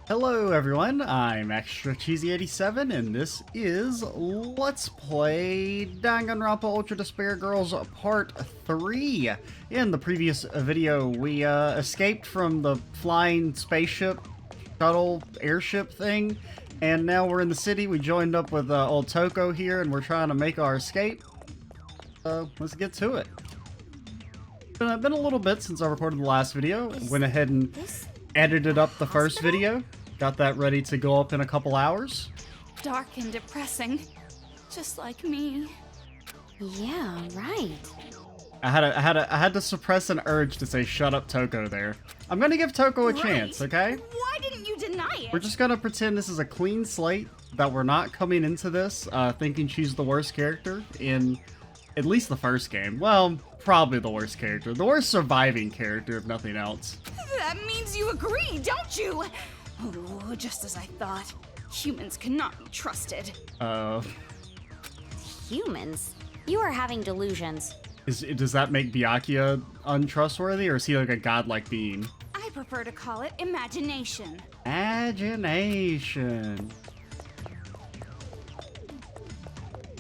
Hello everyone, I'm Extra Cheesy 87 and this is Let's Play Danganronpa Ultra Despair Girls Part 3. In the previous video, we escaped from the flying spaceship, shuttle, airship thing, and now we're in the city. We joined up with old Toko here and we're trying to make our escape. Let's get to it. It's been a little bit since I recorded the last video. Went ahead and edited up the first video. Got that ready to go up in a couple hours. Dark and depressing. Just like me. Yeah, right. I had to suppress an urge to say shut up Toko there. I'm gonna give Toko a chance, okay? Why didn't you deny it? We're just gonna pretend this is a clean slate, that we're not coming into this thinking she's the worst character in at least the first game. Well, probably the worst character. The worst surviving character, if nothing else. That means you agree, don't you? Oh, just as I thought. Humans cannot be trusted. Humans? You are having delusions. Does that make Byakuya untrustworthy, or is he like a godlike being? I prefer to call it imagination. Imagination.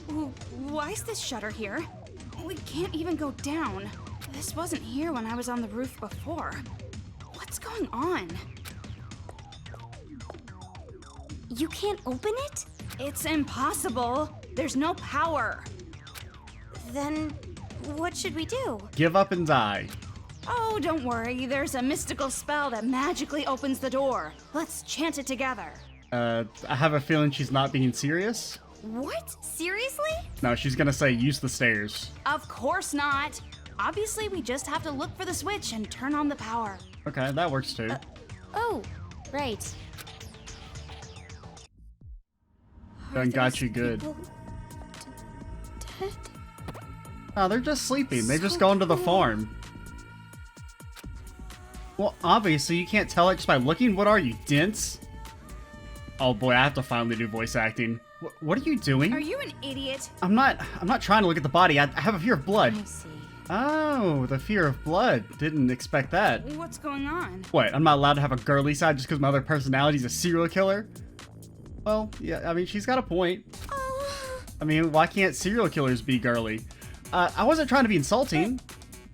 Why is this shutter here? We can't even go down. This wasn't here when I was on the roof before. What's going on? You can't open it? It's impossible. There's no power. Then what should we do? Give up and die. Oh, don't worry. There's a mystical spell that magically opens the door. Let's chant it together. I have a feeling she's not being serious. What? Seriously? No, she's gonna say use the stairs. Of course not. Obviously, we just have to look for the switch and turn on the power. Okay, that works too. Oh, right. Done got you good. Dead? Oh, they're just sleeping. They've just So gone to the cool. farm. Well, obviously, you can't tell it just by looking. What are you, dense? Oh boy, I have to finally do voice acting. What are you doing? Are you an idiot? I'm not trying to look at the body. I have a fear of blood. I see. Oh, the fear of blood. Didn't expect that. What's going on? What, I'm not allowed to have a girly side just because my other personality's a serial killer? Well, yeah, I mean, she's got a point. Oh. I mean, why can't serial killers be girly? I wasn't trying to be insulting.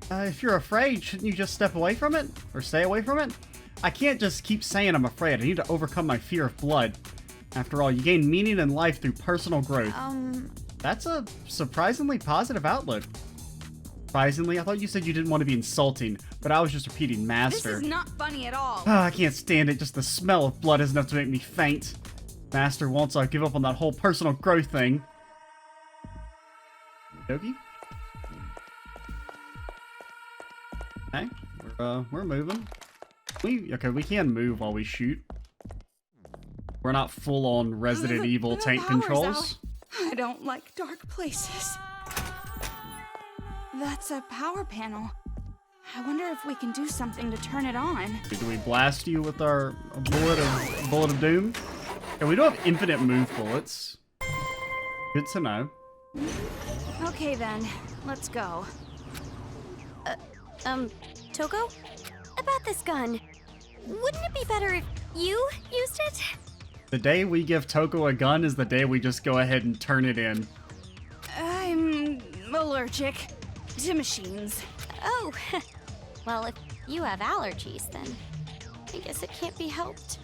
If you're afraid, shouldn't you just step away from it? Or stay away from it? I can't just keep saying I'm afraid. I need to overcome my fear of blood. After all, you gain meaning in life through personal growth. That's a surprisingly positive outlook. Surprisingly, I thought you said you didn't want to be insulting, but I was just repeating master. This is not funny at all. I can't stand it. Just the smell of blood is enough to make me faint. Master wants I give up on that whole personal growth thing. Yogi? Okay, we're moving. Okay, we can move while we shoot. We're not full-on Resident Evil tank power's controls. out. I don't like dark places. That's a power panel. I wonder if we can do something to turn it on. Do we blast you with our bullet of doom? Okay, we don't have infinite move bullets. Good to know. Okay then, let's go. Toko? About this gun. Wouldn't it be better if you used it? The day we give Toko a gun is the day we just go ahead and turn it in. I'm allergic to machines. Oh, well, if you have allergies, then I guess it can't be helped.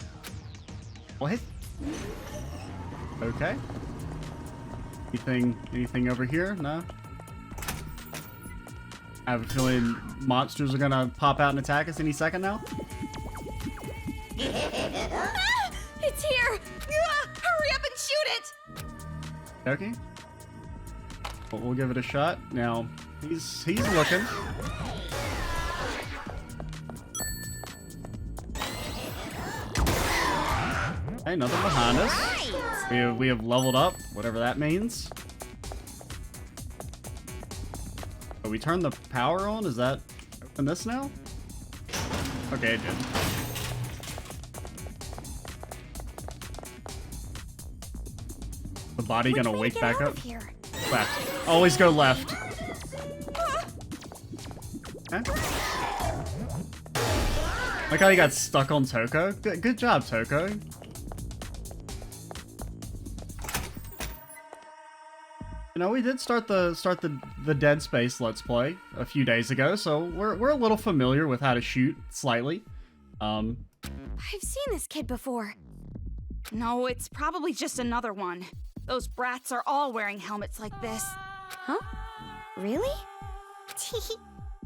What? Okay. Anything over here? No? I have a feeling monsters are gonna pop out and attack us any second now. Ah, it's here! Ah, hurry up and shoot it! Okay. Well, we'll give it a shot. Now, he's looking. Okay, nothing behind us. We have leveled up, whatever that means. Oh, we turned the power on? Is that open this now? Okay, it did. The body gonna wake back up? Here. Left. Always go left. Okay. Like how he got stuck on Toko. Good job, Toko. You know, we did start the Dead Space Let's Play a few days ago, so we're a little familiar with how to shoot slightly. I've seen this kid before. No, it's probably just another one. Those brats are all wearing helmets like this. Huh? Really?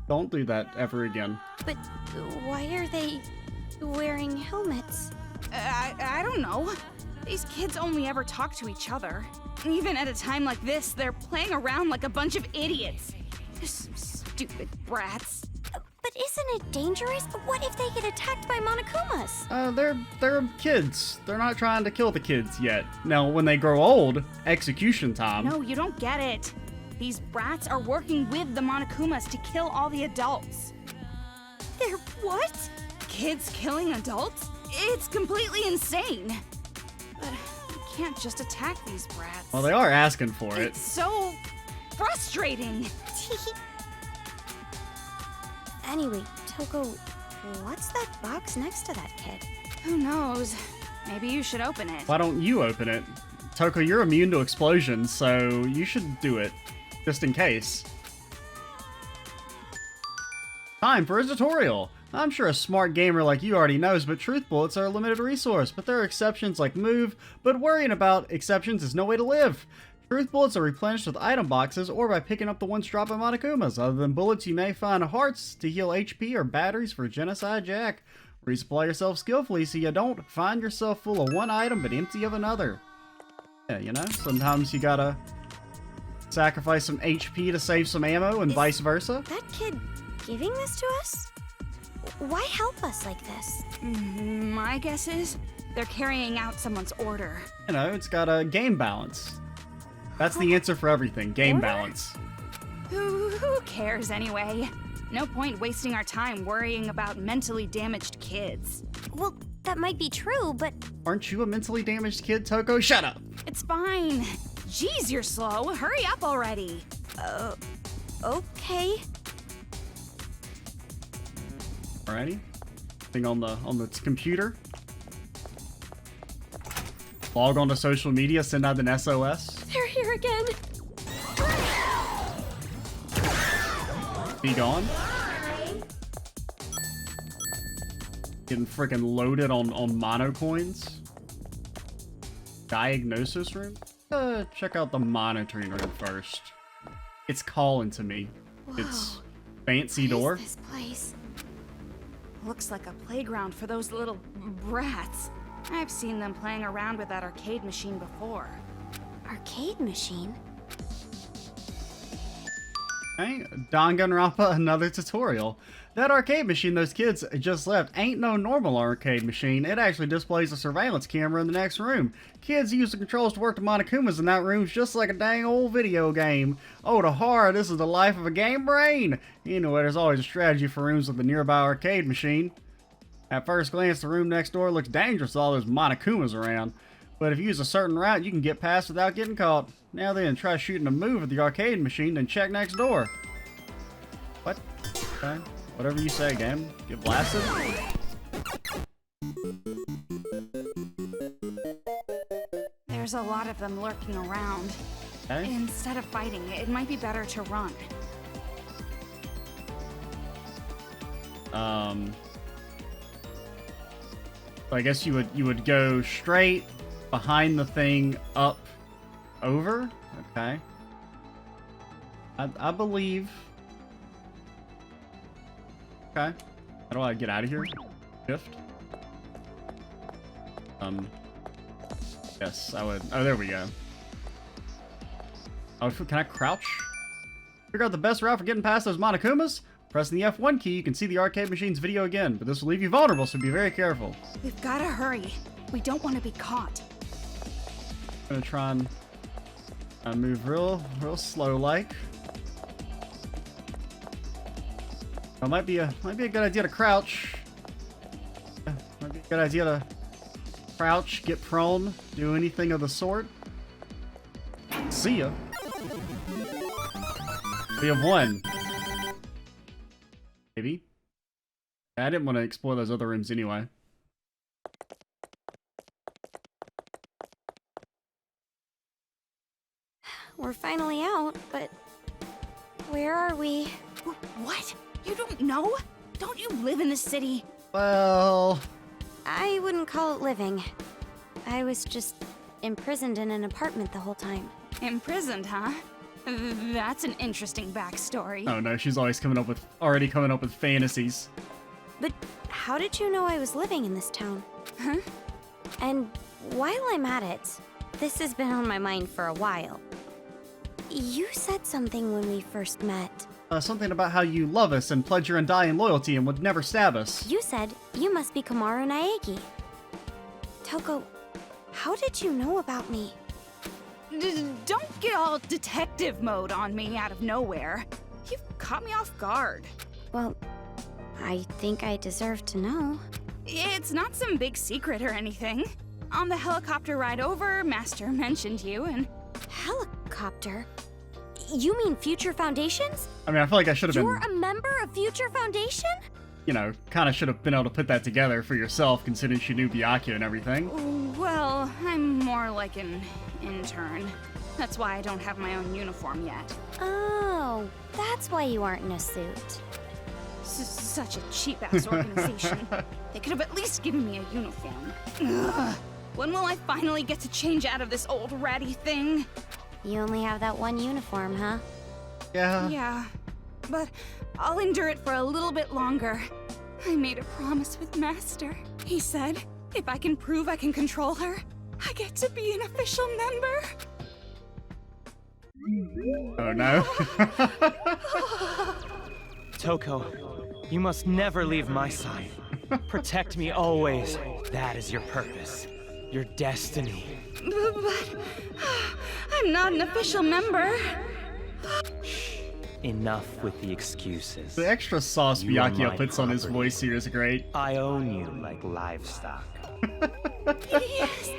Don't do that ever again. But why are they wearing helmets? I don't know. These kids only ever talk to each other. Even at a time like this, they're playing around like a bunch of idiots. Stupid brats. But isn't it dangerous? What if they get attacked by Monokumas? They're kids. They're not trying to kill the kids yet. Now, when they grow old, execution time. No, you don't get it. These brats are working with the Monokumas to kill all the adults. They're what? Kids killing adults? It's completely insane. But you can't just attack these brats. Well, they are asking for it. It's so frustrating. Anyway, Toko, what's that box next to that kid? Who knows? Maybe you should open it. Why don't you open it? Toko, you're immune to explosions, so you should do it. Just in case. Time for a tutorial! I'm sure a smart gamer like you already knows, but truth bullets are a limited resource, but there are exceptions like move, but worrying about exceptions is no way to live. Truth bullets are replenished with item boxes or by picking up the ones dropped by Monokumas. Other than bullets, you may find hearts to heal HP or batteries for Genocide Jack. Resupply yourself skillfully so you don't find yourself full of one item but empty of another. Yeah, you know, sometimes you gotta sacrifice some HP to save some ammo and vice versa. That kid giving this to us? Why help us like this? My guess is they're carrying out someone's order. You know, it's got a game balance. That's the answer for everything, game balance. Who cares anyway? No point wasting our time worrying about mentally damaged kids. Well, that might be true, but... Aren't you a mentally damaged kid, Toko? Shut up! It's fine. Jeez, you're slow. Hurry up already. Okay. Alrighty. Thing on the computer. Log on to social media, send out an SOS. They're here again. Be gone. Getting freaking loaded on mono coins. Diagnosis room? Check out the monitoring room first. It's calling to me. Whoa. It's fancy door. What is this place? Looks like a playground for those little brats. I've seen them playing around with that arcade machine before. Arcade machine? Okay, Danganronpa, another tutorial. That arcade machine those kids just left ain't no normal arcade machine. It actually displays a surveillance camera in the next room. Kids use the controls to work the Monokumas in that room just like a dang old video game. Oh, the horror, this is the life of a game brain. Anyway, there's always a strategy for rooms with the nearby arcade machine. At first glance, the room next door looks dangerous with all those Monokumas around. But if you use a certain route, you can get past without getting caught. Now then, try shooting a move at the arcade machine, then check next door. What? Okay. Whatever you say, game. Get blasted? There's a lot of them lurking around. Okay. Instead of fighting, it might be better to run. I guess you would go straight behind the thing, up, over. Okay. I believe. Okay. How do I get out of here? Shift. Yes, I would. Oh, there we go. Oh, can I crouch? Figure out the best route for getting past those Monokumas? Pressing the F1 key, you can see the arcade machine's video again, but this will leave you vulnerable, so be very careful. We've gotta hurry. We don't want to be caught. I'm gonna try and move real slow-like. It might be a good idea to crouch. Yeah, might be a good idea to crouch, get prone, do anything of the sort. See ya. We have one. Maybe. I didn't want to explore those other rooms anyway. We're finally out, but where are we? What? You don't know? Don't you live in the city? Well... I wouldn't call it living. I was just imprisoned in an apartment the whole time. Imprisoned, huh? That's an interesting backstory. Oh no, she's always already coming up with fantasies. But how did you know I was living in this town? Huh? And while I'm at it, this has been on my mind for a while. You said something when we first met. Something about how you love us and pledge your undying loyalty and would never stab us. You said you must be Komaru Naegi. Toko, how did you know about me? Don't get all detective mode on me out of nowhere. You've caught me off guard. Well, I think I deserve to know. It's not some big secret or anything. On the helicopter ride over, Master mentioned you and... Helicopter? You mean Future Foundations? I mean, I feel like I should have You're been, a member of Future Foundation? you know, kind of should have been able to put that together for yourself, considering she knew Byakuya and everything. Well, I'm more like an intern. That's why I don't have my own uniform yet. Oh, that's why you aren't in a suit. Such a cheap-ass organization. They could have at least given me a uniform. Ugh. When will I finally get to change out of this old ratty thing? You only have that one uniform, huh? Yeah. Yeah, but I'll endure it for a little bit longer. I made a promise with Master. He said, if I can prove I can control her, I get to be an official member. Oh no. Toko, you must never leave my side. Protect me always. That is your purpose. Your destiny. But I'm not an official member. Enough with the excuses. The extra sauce You are Byakuya my puts on his property. voice here is great. I own you like livestock. Yes,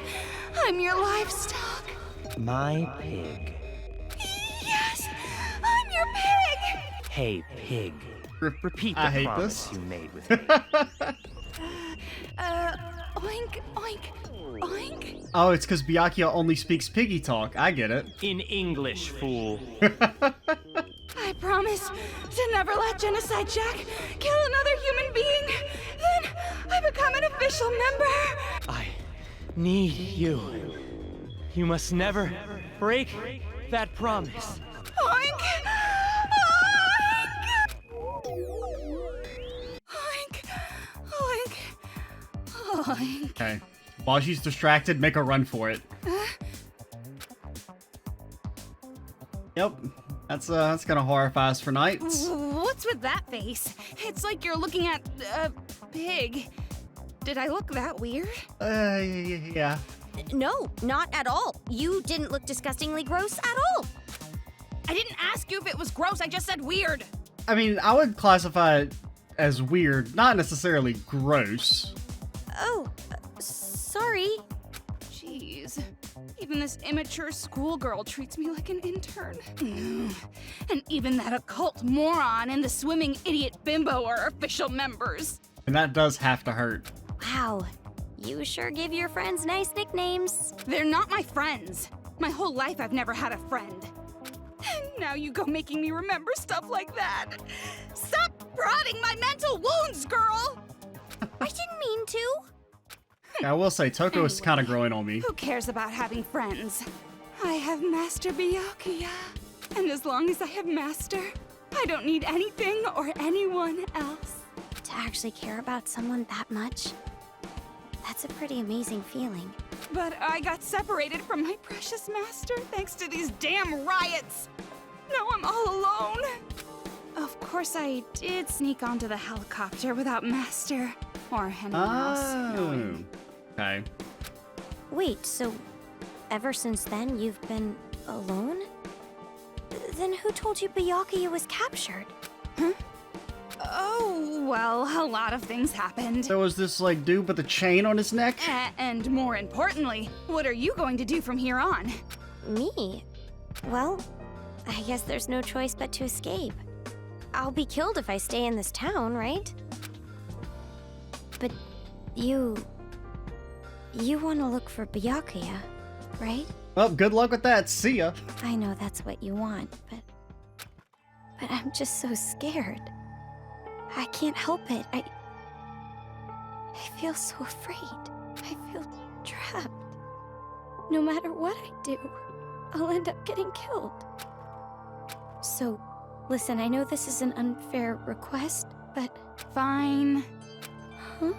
I'm your livestock. My pig. Yes, I'm your pig. Hey, pig. Repeat the I hate promise this. you made with me. Oink, oink, oink. Oh, it's because Byakuya only speaks piggy talk. I get it. In English, fool. I promise to never let Genocide Jack kill another human being. Then I become an official member. I need you. You must never break that promise. Oink! Oink! Oink! Oink! Oink! Okay. While she's distracted, make a run for it. Yep. That's gonna horrify us for nights. What's with that face? It's like you're looking at a pig. Did I look that weird? Yeah. No, not at all. You didn't look disgustingly gross at all. I didn't ask you if it was gross, I just said weird. I mean, I would classify it as weird, not necessarily gross. Oh, sorry. Jeez. Even this immature schoolgirl treats me like an intern. And even that occult moron and the swimming idiot bimbo are official members. And that does have to hurt. Wow, you sure give your friends nice nicknames. They're not my friends. My whole life I've never had a friend. And now you go making me remember stuff like that. Stop prodding my mental wounds, girl! I didn't mean to. I will say, Toko is kind of Anyway, growing on me. Who cares about having friends? I have Master Byakuya. And as long as I have Master, I don't need anything or anyone else. To actually care about someone that much, that's a pretty amazing feeling. But I got separated from my precious Master thanks to these damn riots. Now I'm all alone. Of course, I did sneak onto the helicopter without Master or anyone else knowing. Okay. Wait, so ever since then you've been alone? Then who told you Byakuya was captured? Oh, well, a lot of things happened. There was this, like, dude with a chain on his neck? And more importantly, what are you going to do from here on? Me? Well, I guess there's no choice but to escape. I'll be killed if I stay in this town, right? You want to look for Byakuya, right? Well, good luck with that. See ya. I know that's what you want, but I'm just so scared. I can't help it. I feel so afraid. I feel trapped. No matter what I do, I'll end up getting killed. So, listen, I know this is an unfair request, but... Fine. Huh?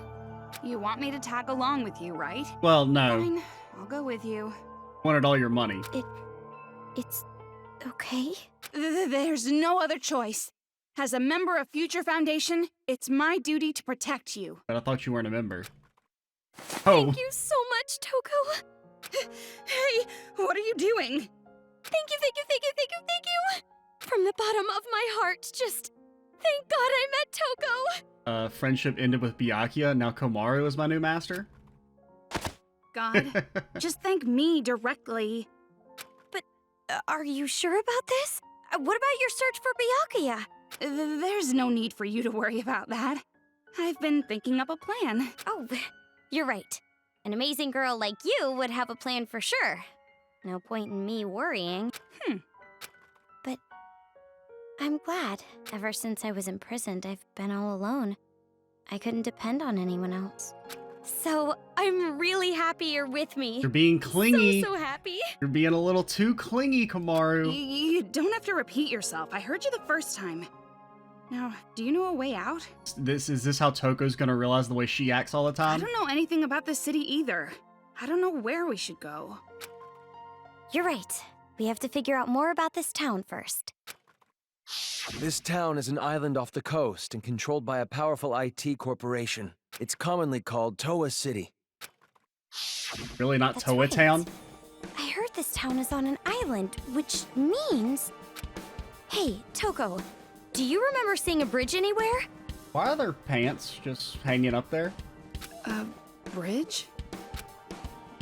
You want me to tag along with you, right? Well, no. Fine. I'll go with you. Wanted all your money. It's okay? There's no other choice. As a member of Future Foundation, it's my duty to protect you. But I thought you weren't a member. Oh. Thank you so much, Toko. Hey, what are you doing? Thank you. From the bottom of my heart, just thank God I met Toko. Friendship ended with Byakuya, now Komaru is my new master? God, just thank me directly. But are you sure about this? What about your search for Byakuya? There's no need for you to worry about that. I've been thinking up a plan. Oh, you're right. An amazing girl like you would have a plan for sure. No point in me worrying. But I'm glad. Ever since I was imprisoned, I've been all alone. I couldn't depend on anyone else. So I'm really happy you're with me. You're being clingy. So happy. You're being a little too clingy, Komaru. You don't have to repeat yourself. I heard you the first time. Now, do you know a way out? Is this how Toko's gonna realize the way she acts all the I time? don't know anything about this city either. I don't know where we should go. You're right. We have to figure out more about this town first. This town is an island off the coast and controlled by a powerful IT corporation. It's commonly called Toa City. Really not That's Toa right. Town? I heard this town is on an island, which means... Hey, Toko, do you remember seeing a bridge anywhere? Why are their pants just hanging up there? Bridge?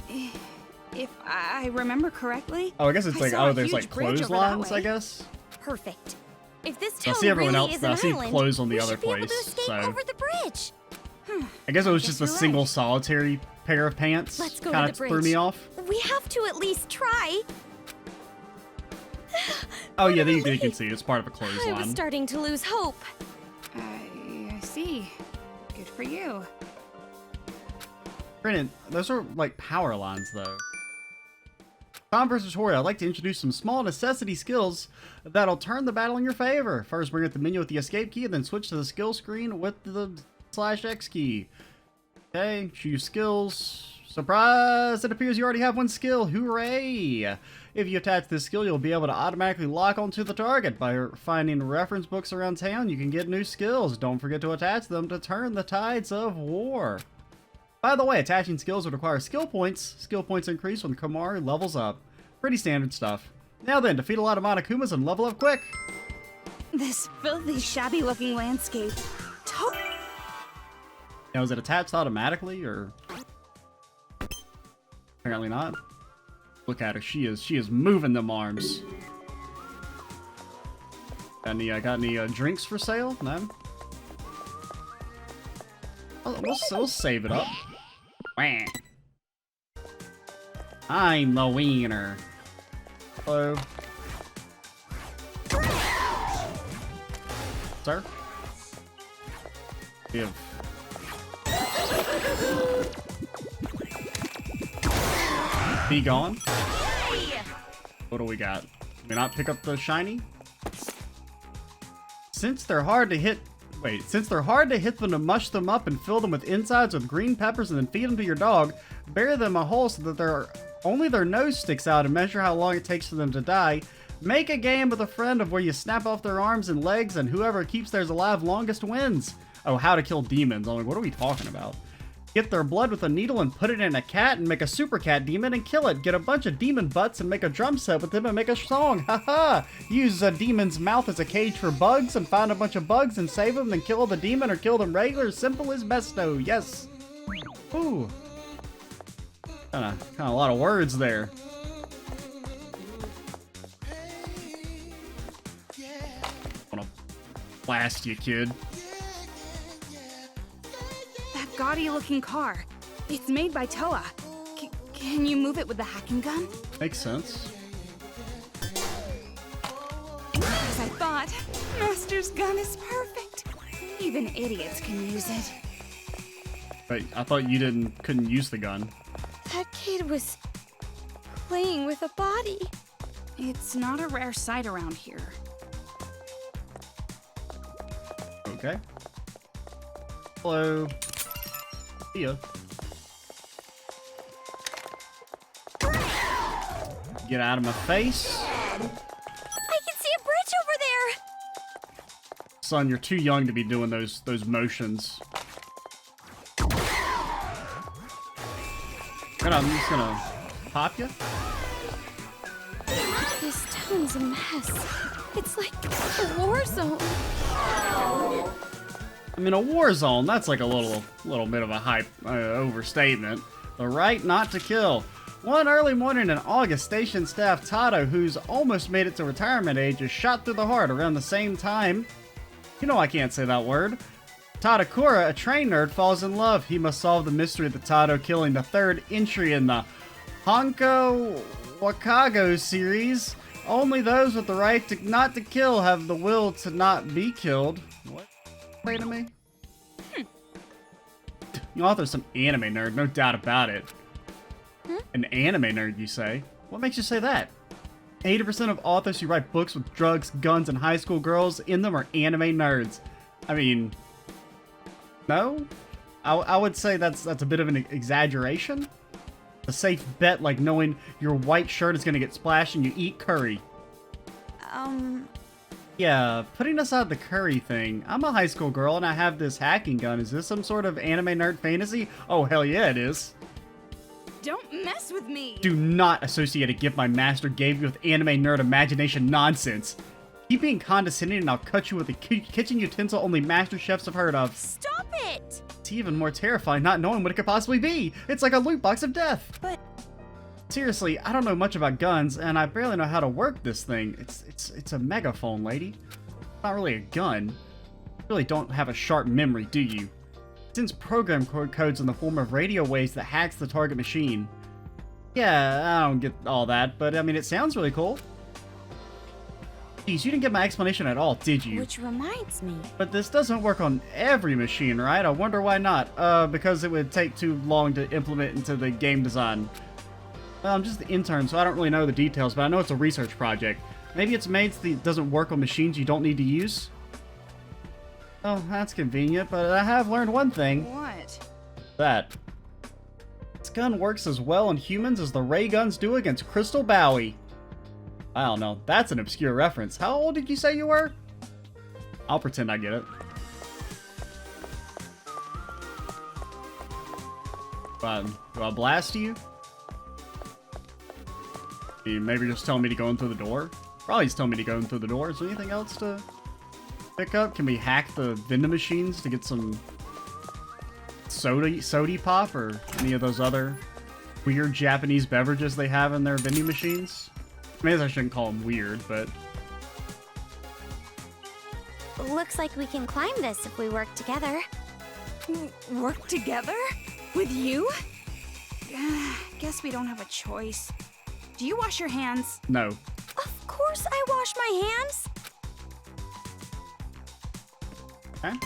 If I remember correctly... Oh, I guess it's I like, saw a there's huge like bridge over that clotheslines, I way. guess? Perfect. If this I town see everyone really else, is though. an I see island, clothes on the we other should be able to place, escape so... over the bridge. I guess it was Guess just a you're single right. solitary pair of pants. Let's go to Kinda the bridge. threw me off. We have to at least try. Oh yeah, What a you can relief. see it's part of a I was clothesline. starting to lose hope. I see. Good for you. Brennan, those are like power lines though. Tom versus Tori, I'd like to introduce some small necessity skills that'll turn the battle in your favor. First, bring up the menu with the escape key, and then switch to the skill screen with the /X key. Okay, choose skills. Surprise! It appears you already have one skill. Hooray! If you attach this skill, you'll be able to automatically lock onto the target. By finding reference books around town, you can get new skills. Don't forget to attach them to turn the tides of war. By the way, attaching skills would require skill points. Skill points increase when Komaru levels up. Pretty standard stuff. Now then, defeat a lot of Monokumas and level up quick. This filthy, shabby-looking landscape. Now, is it attached automatically, or... Apparently not. Look at her. She is moving them arms. Got any drinks for sale? No? We'll save it up. Wah. I'm the wiener. Hello. Sir? We have... Be gone? What do we got? Can we not pick up the shiny? Since they're hard to hit them to mush them up and fill them with insides with green peppers and then feed them to your dog, bury them a hole so that only their nose sticks out and measure how long it takes for them to die. Make a game with a friend of where you snap off their arms and legs and whoever keeps theirs alive longest wins. Oh, how to kill demons. I'm like, what are we talking about? Get their blood with a needle and put it in a cat and make a super cat demon and kill it. Get a bunch of demon butts and make a drum set with them and make a song. Haha! Use a demon's mouth as a cage for bugs and find a bunch of bugs and save them, then kill the demon or kill them regular. Simple as besto. Yes. Ooh. Kinda a lot of words there. Wanna blast you, kid. That gaudy-looking car. It's made by Toa. Can you move it with the hacking gun? Makes sense. As I thought, Master's gun is perfect. Even idiots can use it. But I thought you couldn't use the gun. That kid was playing with a body. It's not a rare sight around here. Okay. Hello. See ya. Get out of my face. I can see a bridge over there. Son, you're too young to be doing those motions. And I'm just gonna pop you. This town's a mess. It's like a war zone. I mean, a war zone, that's like a little bit of a hype overstatement. The right not to kill. One early morning in August, station staff Tato, who's almost made it to retirement age, is shot through the heart around the same time. You know I can't say that word. Tadakura, a train nerd, falls in love. He must solve the mystery of the Tato killing, the third entry in the Honko Wakago series. Only those with the right to not to kill have the will to not be killed. What? Play to me? The author's some anime nerd, no doubt about it. An anime nerd, you say? What makes you say that? 80% of authors who write books with drugs, guns, and high school girls in them are anime nerds. I mean, no? I would say that's a bit of an exaggeration. A safe bet like knowing your white shirt is gonna get splashed and you eat curry. Yeah, putting aside the curry thing, I'm a high school girl and I have this hacking gun. Is this some sort of anime nerd fantasy? Oh, hell yeah, it is. Don't mess with me! Do not associate a gift my master gave you with anime nerd imagination nonsense. Keep being condescending and I'll cut you with a kitchen utensil only master chefs have heard of. Stop it! It's even more terrifying not knowing what it could possibly be. It's like a loot box of death. But Seriously, I don't know much about guns, and I barely know how to work this thing. It's a megaphone, lady. It's not really a gun. You really don't have a sharp memory, do you? It sends program codes in the form of radio waves that hacks the target machine. Yeah, I don't get all that, but I mean, it sounds really cool. Geez, you didn't get my explanation at all, did you? which reminds me. But this doesn't work on every machine, right? I wonder why not. Because it would take too long to implement into the game design. Well, I'm just the intern, so I don't really know the details, but I know it's a research project. Maybe it's made so that it doesn't work on machines you don't need to use? Oh, that's convenient, but I have learned one thing. What? That. This gun works as well on humans as the ray guns do against Crystal Bowie. I don't know, that's an obscure reference. How old did you say you were? I'll pretend I get it. Do I blast you? You maybe just telling me to go in through the door? Probably just telling me to go in through the door. Is there anything else to pick up? Can we hack the vending machines to get some soda pop or any of those other weird Japanese beverages they have in their vending machines? Maybe I shouldn't call them weird, but... Looks like we can climb this if we work together. Work together? With you? Guess we don't have a choice. Do you wash your hands? No. Of course I wash my hands. Okay.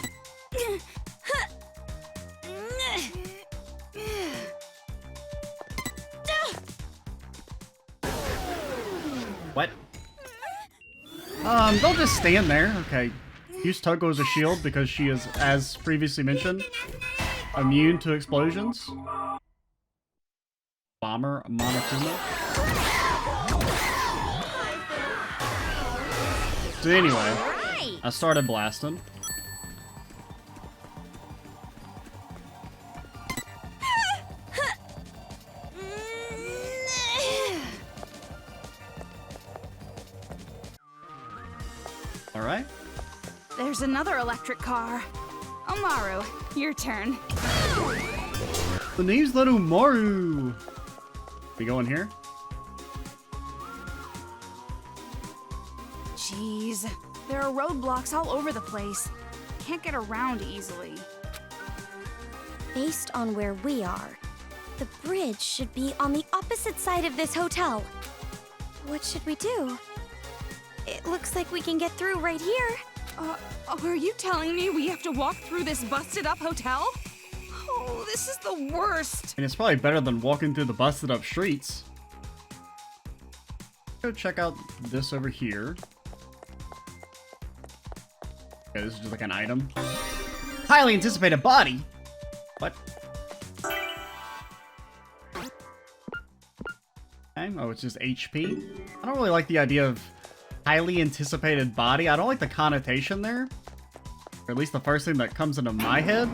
What? Don't just stand there. Okay. Use Toko as a shield because she is, as previously mentioned, immune to explosions. Bomber Monokuma. So anyway, I started blasting. Alright. There's another electric car. Omaru, your turn. The name's little Maru. We go in here? Jeez, there are roadblocks all over the place. Can't get around easily. Based on where we are, the bridge should be on the opposite side of this hotel. What should we do? It looks like we can get through right here. Are you telling me we have to walk through this busted-up hotel? Oh, this is the worst. And it's probably better than walking through the busted up streets. Go check out this over here. Okay, this is just like an item. Highly anticipated body. What? Okay. Oh, it's just HP. I don't really like the idea of highly anticipated body. I don't like the connotation there. Or at least the first thing that comes into my head.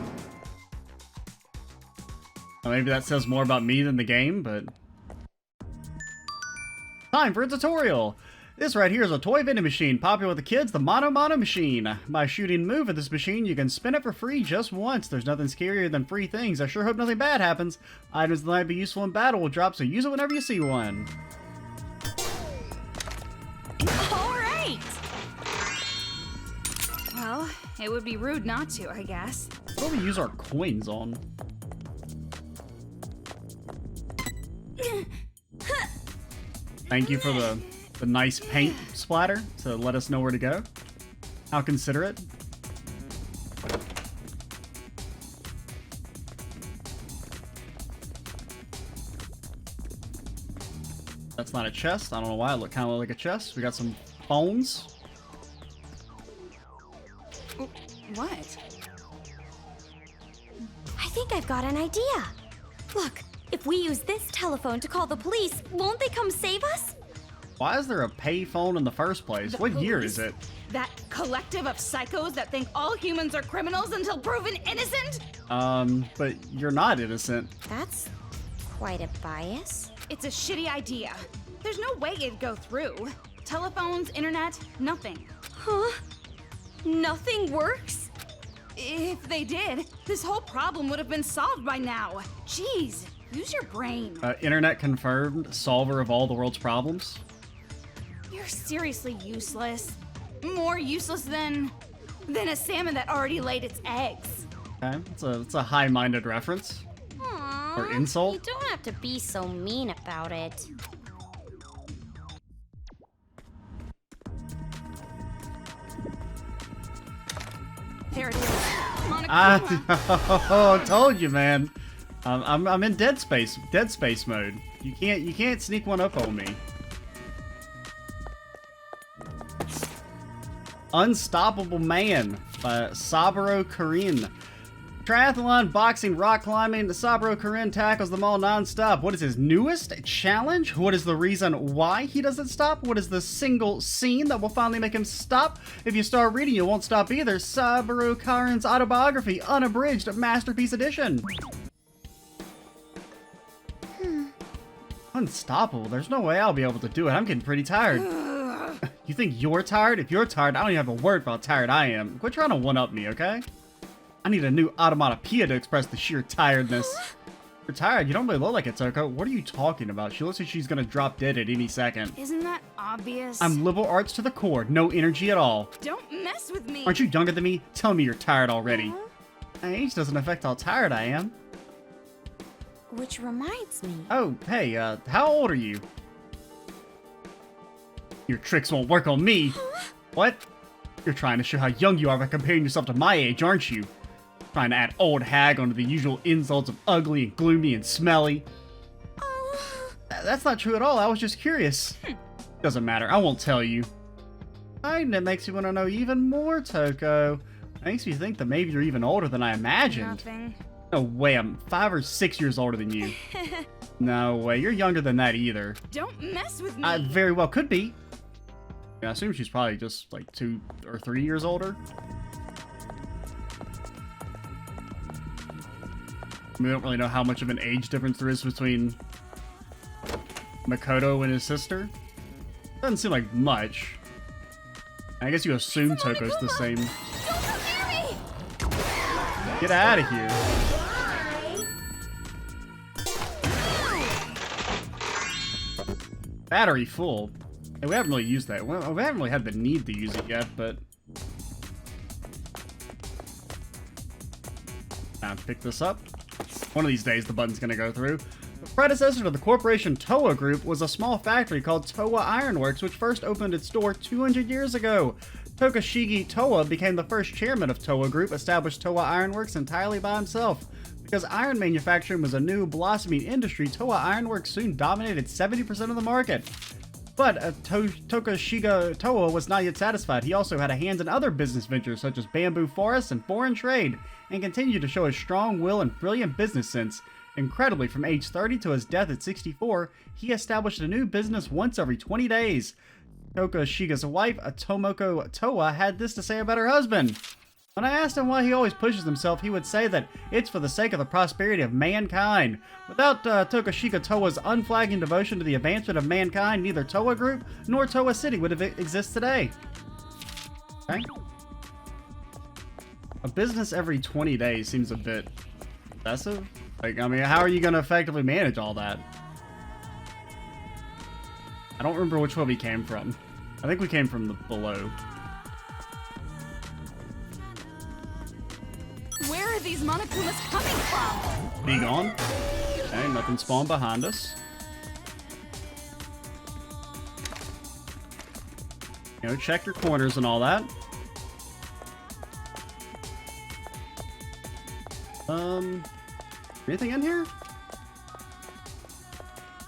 Well, maybe that says more about me than the game, but... Time for a tutorial! This right here is a toy vending machine, popular with the kids, the Mono Mono machine. By shooting and move with this machine, you can spin it for free just once. There's nothing scarier than free things. I sure hope nothing bad happens. Items that might be useful in battle will drop, so use it whenever you see one. Alright! Well, it would be rude not to, I guess. What do we use our coins on? Thank you for the nice paint splatter to let us know where to go. How considerate. That's not a chest. I don't know why it looked kind of like a chest. We got some phones. What? I think I've got an idea. Look, if we use this telephone to call the police, won't they come save us? Why is there a payphone in the first place? The What year police? is it? That collective of psychos that think all humans are criminals until proven innocent? But you're not innocent. That's quite a bias. It's a shitty idea. There's no way it'd go through. Telephones, internet, nothing. Huh? Nothing works? If they did, this whole problem would have been solved by now. Jeez, use your brain. Internet confirmed solver of all the world's problems. You're seriously useless. More useless than a salmon that already laid its eggs. Okay, it's a high-minded reference. Aww, Or insult? You don't have to be so mean about it. There it is. Monokuma. I told you, man. I'm in Dead Space mode. You can't sneak one up on me. Unstoppable Man by Saburo Karin. Triathlon, boxing, rock climbing, Saburo Karin tackles them all non-stop. What is his newest challenge? What is the reason why he doesn't stop? What is the single scene that will finally make him stop? If you start reading, you won't stop either. Saburo Karin's autobiography, unabridged, masterpiece edition. Unstoppable. There's no way I'll be able to do it. I'm getting pretty tired. You think you're tired? If you're tired, I don't even have a word for how tired I am. Quit trying to one-up me, okay? I need a new automatopoeia to express the sheer tiredness. You're tired. You don't really look like it, Toko. What are you talking about? She looks like she's gonna drop dead at any second. Isn't that obvious? I'm liberal arts to the core. No energy at all. Don't mess with me. Aren't you younger than me? Tell me you're tired already. My age doesn't affect how tired I am. Which reminds me. Oh, hey, how old are you? Your tricks won't work on me. What? You're trying to show how young you are by comparing yourself to my age, aren't you? Trying to add old hag onto the usual insults of ugly and gloomy and smelly. That's not true at all. I was just curious. Doesn't matter. I won't tell you. And it makes you want to know even more, Toko. Makes me think that maybe you're even older than I imagined. Nothing. No way. I'm 5 or 6 years older than you. No way. You're younger than that either. Don't mess with me. I very well could be. I assume she's probably just like 2 or 3 years older. We don't really know how much of an age difference there is between Makoto and his sister. Doesn't seem like much. I guess you assume Toko's the same. Don't come near me! Get out of here. Battery full. Hey, we haven't really used that. Well, we haven't really had the need to use it yet, but... Pick this up. One of these days, the button's gonna go through. The predecessor to the corporation Towa Group was a small factory called Towa Ironworks, which first opened its door 200 years ago. Tokashigi Towa became the first chairman of Towa Group, established Towa Ironworks entirely by himself. Because iron manufacturing was a new, blossoming industry, Towa Ironworks soon dominated 70% of the market. But Tokashiga Towa was not yet satisfied. He also had a hand in other business ventures such as bamboo forests and foreign trade, and continued to show his strong will and brilliant business sense. Incredibly, from age 30 to his death at 64, he established a new business once every 20 days. Tokashiga's wife, Tomoko Towa, had this to say about her husband. When I asked him why he always pushes himself, he would say that it's for the sake of the prosperity of mankind. Without Tokashiga Towa's unflagging devotion to the advancement of mankind, neither Towa Group nor Towa City would exist today. Okay. A business every 20 days seems a bit excessive. Like, I mean, how are you going to effectively manage all that? I don't remember which one we came from. I think we came from the below. Where are these Monokumas coming from? Be gone. Okay, nothing spawned behind us. You know, check your corners and all that. Anything in here?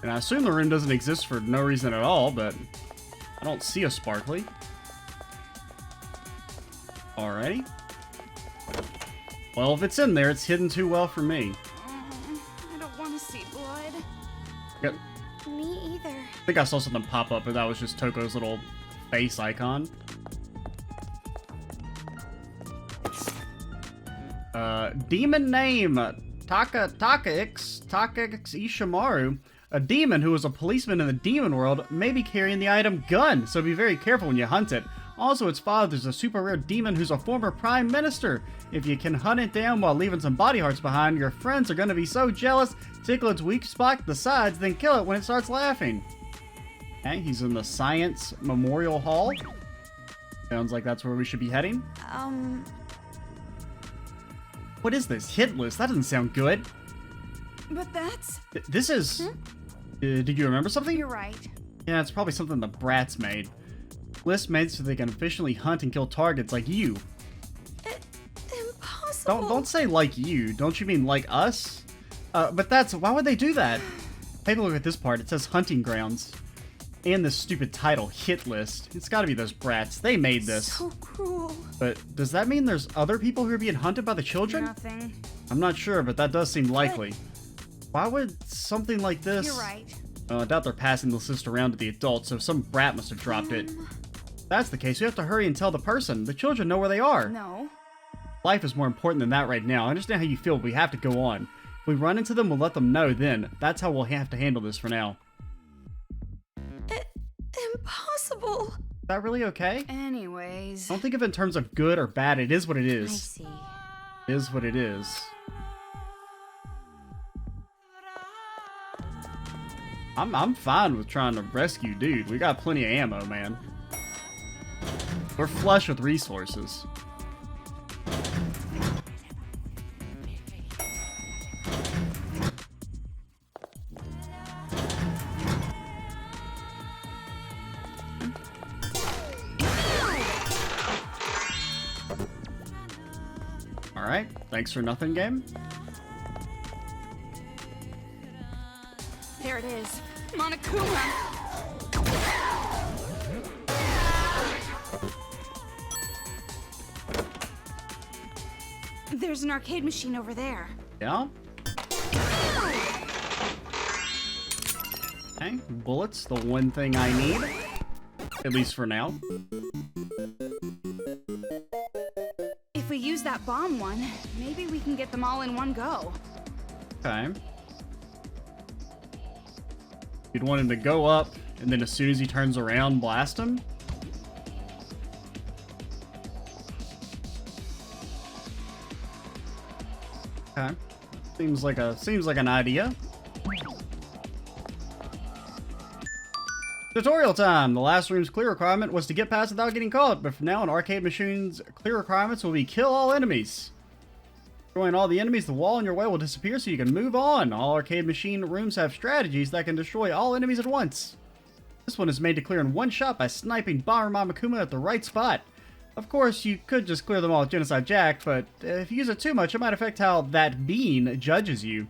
And I assume the room doesn't exist for no reason at all, but I don't see a sparkly. Alrighty. Well, if it's in there, it's hidden too well for me. I don't want to see blood. Yep. Me either. I think I saw something pop up, but that was just Toko's little face icon. Demon name, Takax Ishimaru. A demon who is a policeman in the demon world may be carrying the item gun, so be very careful when you hunt it. Also, its father's a super rare demon who's a former prime minister. If you can hunt it down while leaving some body hearts behind, your friends are going to be so jealous, tickle its weak spot, the sides, then kill it when it starts laughing. Okay, he's in the Science Memorial Hall. Sounds like that's where we should be heading. What is this? Hit list? That doesn't sound good. But that's... This is... did you remember something? You're right. Yeah, it's probably something the brats made. List made so they can efficiently hunt and kill targets like you. Impossible. Don't say like you. Don't you mean like us? But that's... Why would they do that? Take a look at this part. It says hunting grounds. And this stupid title, hit list. It's gotta be those brats. They made this. So cruel. But does that mean there's other people who are being hunted by the children? Nothing. I'm not sure, but that does seem likely. Why would something like this... You're right. I doubt they're passing this list around to the adults, so some brat must have dropped it. If that's the case, we have to hurry and tell the person. The children know where they are. No. Life is more important than that right now. I understand how you feel, but we have to go on. If we run into them, we'll let them know then. That's how we'll have to handle this for now. Impossible. Is that really okay? Anyways. Don't think of it in terms of good or bad. It is what it I is. see. It is what it is. I'm fine with trying to rescue dude. We got plenty of ammo, man. We're flush with resources. Alright, thanks for nothing, game. There it is. Monokuma. There's an arcade machine over there. Yeah? Okay, bullets, the one thing I need. At least for now. If we use that bomb one, maybe we can get them all in one go. Okay. You'd want him to go up, and then as soon as he turns around, blast him? Okay. Seems like an idea. Tutorial time! The last room's clear requirement was to get past without getting caught, but from now on, arcade machine's clear requirements will be kill all enemies. Destroying all the enemies, the wall in your way will disappear so you can move on. All arcade machine rooms have strategies that can destroy all enemies at once. This one is made to clear in one shot by sniping Bomber Mama Kuma at the right spot. Of course, you could just clear them all with Genocide Jack, but if you use it too much, it might affect how that bean judges you.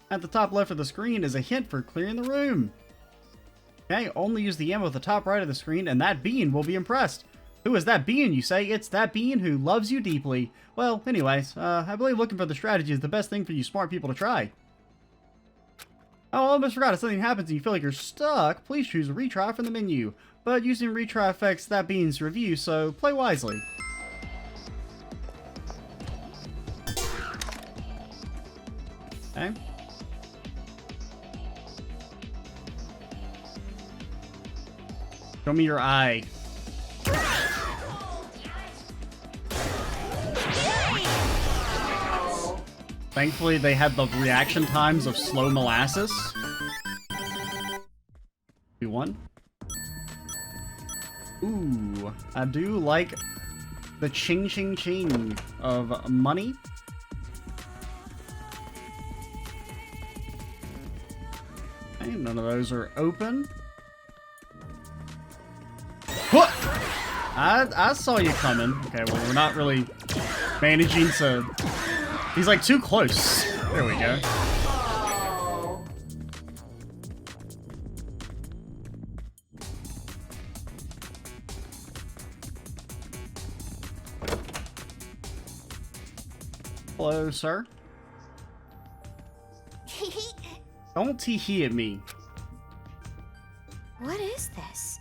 At the top left of the screen is a hint for clearing the room. Okay, only use the ammo at the top right of the screen, and that bean will be impressed. Who is that bean, you say? It's that bean who loves you deeply. Well, anyways, I believe looking for the strategy is the best thing for you smart people to try. Oh, I almost forgot, if something happens and you feel like you're stuck, please choose retry from the menu. But using retry affects that bean's review, so play wisely. Okay. Show me your eye. Thankfully, they had the reaction times of slow molasses. 2-1. Ooh, I do like the ching ching ching of money. Okay, none of those are open. What? I saw you coming. Okay, well, we're not really managing to... He's like too close. There we go. Hello, sir. Don't tee-hee at me. What is this?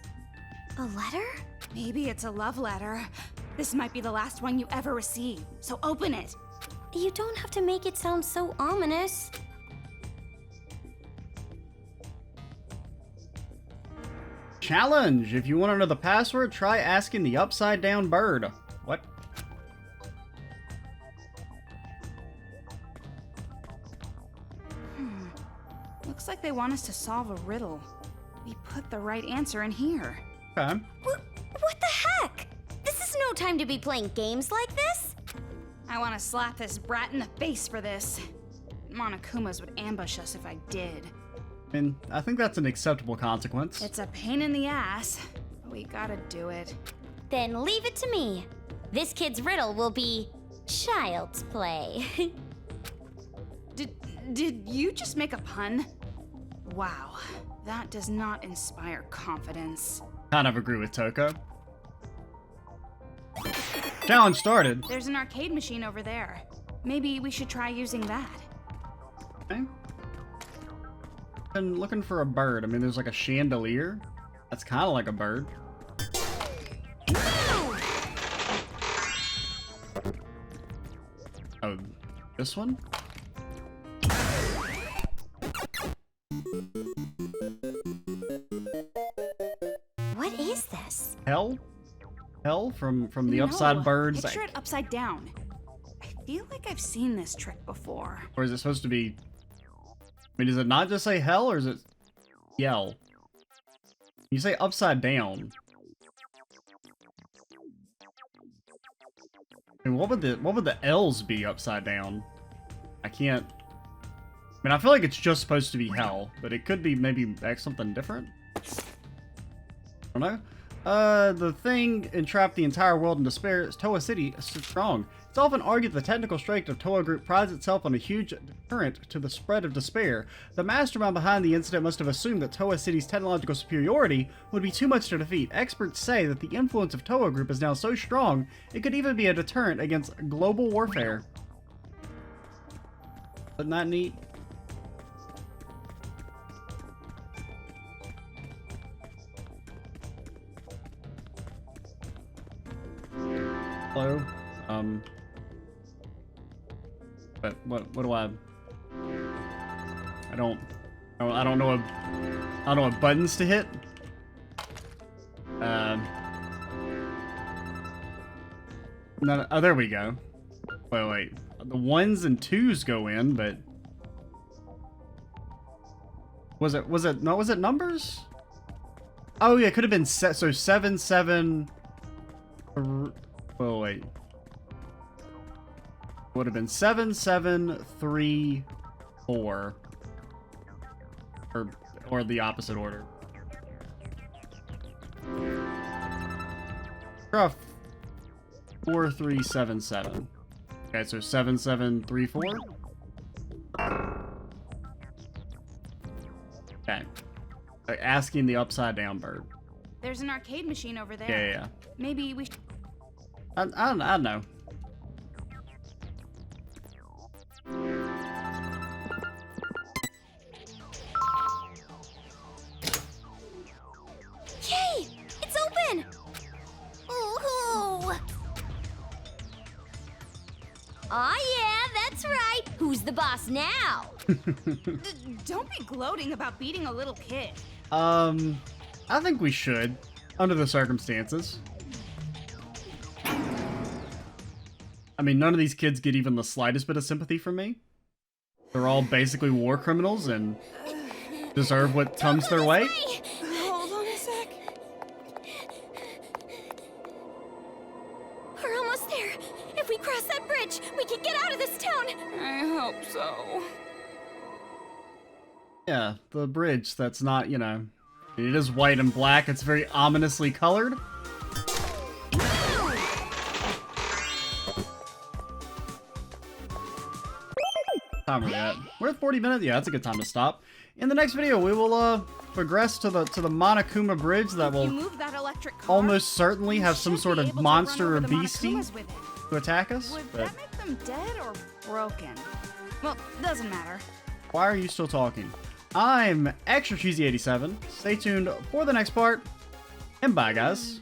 A letter? Maybe it's a love letter. This might be the last one you ever receive, so open it. You don't have to make it sound so ominous. Challenge! If you want to know the password, try asking the upside down bird. What? Looks like they want us to solve a riddle. We put the right answer in here. Okay. What the heck? This is no time to be playing games like this. I want to slap this brat in the face for this. Monokumas would ambush us if I did. I mean, I think that's an acceptable consequence. It's a pain in the ass, but we gotta do it. Then leave it to me. This kid's riddle will be child's play. Did you just make a pun? Wow, that does not inspire confidence. Kind of agree with Toko. Challenge started. There's an arcade machine over there. Maybe we should try using that. Okay. I'm looking for a bird. I mean, there's like a chandelier. That's kind of like a bird. Oh, this one? What is this? Hell? Hell from the upside birds? Picture it upside down. I feel like I've seen this trick before. Or is it supposed to be... I mean, does it not just say hell, or is it yell? You say upside down. I mean, what would the L's be upside down? I can't... I mean, I feel like it's just supposed to be hell, but it could be maybe something different. I don't know. The thing entrapped the entire world in despair. Toa City is strong. It's often argued the technical strength of Toa Group prides itself on a huge deterrent to the spread of despair. The mastermind behind the incident must have assumed that Toa City's technological superiority would be too much to defeat. Experts say that the influence of Toa Group is now so strong, it could even be a deterrent against global warfare. Isn't that neat? Hello? But what do I don't know what buttons to hit. No, oh, there we go. Wait. The 1s and 2s go in, but was it numbers? Oh yeah, it could have been so 7 7. Oh wait. Would have been 7734. Or the opposite order. Rough 4377. Okay, so 7734. Okay. Asking the upside down bird. There's an arcade machine over there. Yeah. Maybe we should... I don't know. Yay! It's open! Ooh! Aw, yeah, that's right. Who's the boss now? Don't be gloating about beating a little kid. I think we should, under the circumstances. I mean, none of these kids get even the slightest bit of sympathy from me. They're all basically war criminals and deserve what comes their way. Hold on a sec. We're almost there. If we cross that bridge, we can get out of this town. I hope so. Yeah, the bridge that's not, you know, it is white and black. It's very ominously colored. Time we're at. We're at 40 minutes. Yeah, that's a good time to stop. In the next video, we will progress to the Monokuma Bridge that You will move that electric car, almost certainly have some should sort be of able to monster run or over the beastie Monokumas with it. to attack us. Would But that make them dead or broken? Well, doesn't matter. why are you still talking? I'm Extra Cheesy 87. Stay tuned for the next part, and bye, guys.